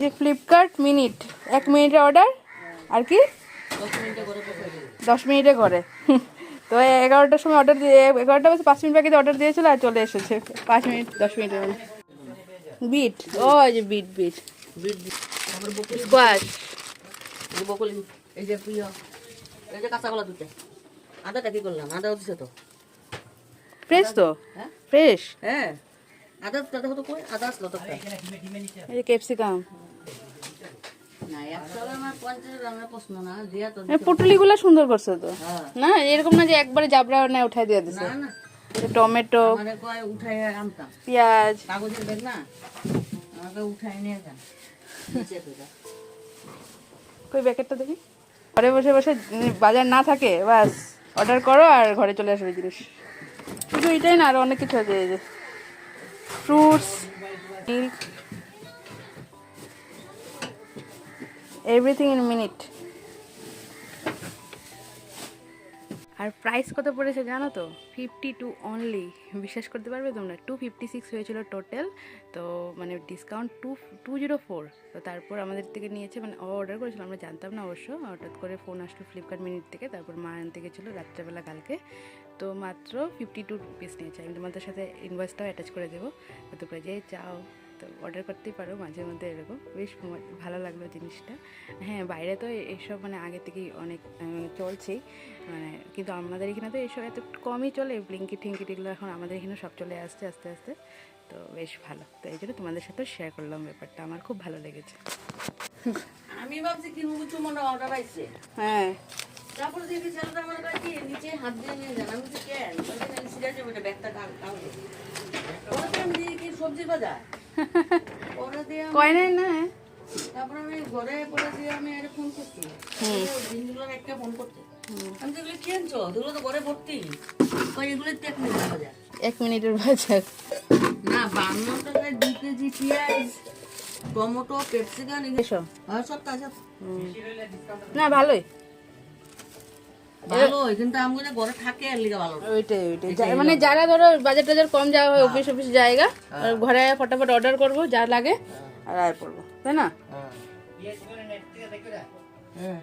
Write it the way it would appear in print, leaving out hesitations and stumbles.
যে Flipkart minute 1 মিনিটে order আর কি 10 মিনিটে করে। তো 11টার সময় অর্ডার দিয়ে 11টা বাজে 5 মিনিট বাকি অর্ডার দিয়েছিল আর চলে এসেছে 5 মিনিট 10 মিনিটের মধ্যে। বিট ও এই যে বিট বিট বিট তারপর বকুলি স্কোয়াশ বকুলি এই যে প্রিয় এই যে কাঁচা কলা দুটো আদাটা কি করলাম আদাও দিছে তো ফ্রেশ তো হ্যাঁ ফ্রেশ হ্যাঁ আদা দাদা হতো কই আদা আসলো তো এই যে ক্যাপসিকাম না 100 গ্রামের 50 গ্রামের প্রশ্ন না দিয়া তো পুটুলিগুলো সুন্দর করছে তো হ্যাঁ না এরকম না যে একবারে জাবরা না উঠাই দিয়ে দিছে না না টমেটো আমারে কয় উঠাই আনতাম পেঁয়াজ কাগজের ব্যাগ না আমাকে উঠাই নিয়ে যান নিচে তো যা কই প্যাকেটটা দেখি ঘরে বসে বসে বাজার না থাকে বাস অর্ডার করো আর ঘরে চলে আসবে জিনিস শুধু এটাই না আরো অনেক কিছু আছে এই যে fruits milk everything in minute. আর প্রাইস কত পড়েছে জানো তো 52 অনলি। বিশ্বাস করতে পারবে তোমরা 256 হয়েছিল টোটাল, তো মানে ডিসকাউন্ট 204। তো তারপর আমাদের থেকে নিয়েছে, মানে অর্ডার করেছিল আমরা জানতাম না অবশ্য, হঠাৎ করে ফোন আসলো ফ্লিপকার্ট মিনিট থেকে, তারপর মা আনতে গেছিলো রাত্রেবেলা কালকে, তো মাত্র 52 রুপিস নিয়েছে। আমি তোমাদের সাথে ইনভয়েসটাও অ্যাটাচ করে দেবো, তোমরা যে চাও তো অর্ডার করতেই পারো মাঝে মধ্যে এরকম, বেশ ভালো লাগলো জিনিসটা। হ্যাঁ বাইরে তো এসব মানে আগে থেকেই অনেক চলছেই, মানে কিন্তু আমাদের এখানে তো এসব এত কমই চলে, ব্লিঙ্কিট ঠিঙ্কিট এগুলো এখন আমাদের এখানে সব চলে আসছে আস্তে আস্তে, তো বেশ ভালো। তো এই জন্য তোমাদের সাথেও শেয়ার করলাম ব্যাপারটা, আমার খুব ভালো লেগেছে। আমি ভাবছি কি মুচু মনে অর্ডার আইছে, হ্যাঁ তারপরে দেখি ছেলেটা আমার কাছে নিচে হাত দিয়ে নিয়ে যান, আমি বলছি কেন বলছি সিরিয়াস ওটা ব্যাগটা কাউকে ওটা আমি দিয়ে কি সবজি বাজার ওরা দিয়ে কয় নাই না। তারপরে আমি ঘরে পরে দিয়ে আমি আরে ফোন করছি দিনগুলোর একটা ফোন করতে, আমি তো এগুলো কিনছো এগুলো তো ঘরে ভর্তি, ওই এগুলো 1 মিনিট বাজার 1 মিনিটের বাজার না 52 টাকায় 2 কেজি পেঁয়াজ টমেটো ক্যাপসিকাম এসো সব তাজা না ভালোই, ভালো কিন্তু আমাদের ঘরে থাকে আর লিগা ভালো ওইটাই মানে যারা ধরো বাজার টাজার কম যাওয়া হয় অফিস অফিস জায়গা, ঘরে ফটাফট অর্ডার করবো যা লাগে আর আয় পড়বো, তাই না। হ্যাঁ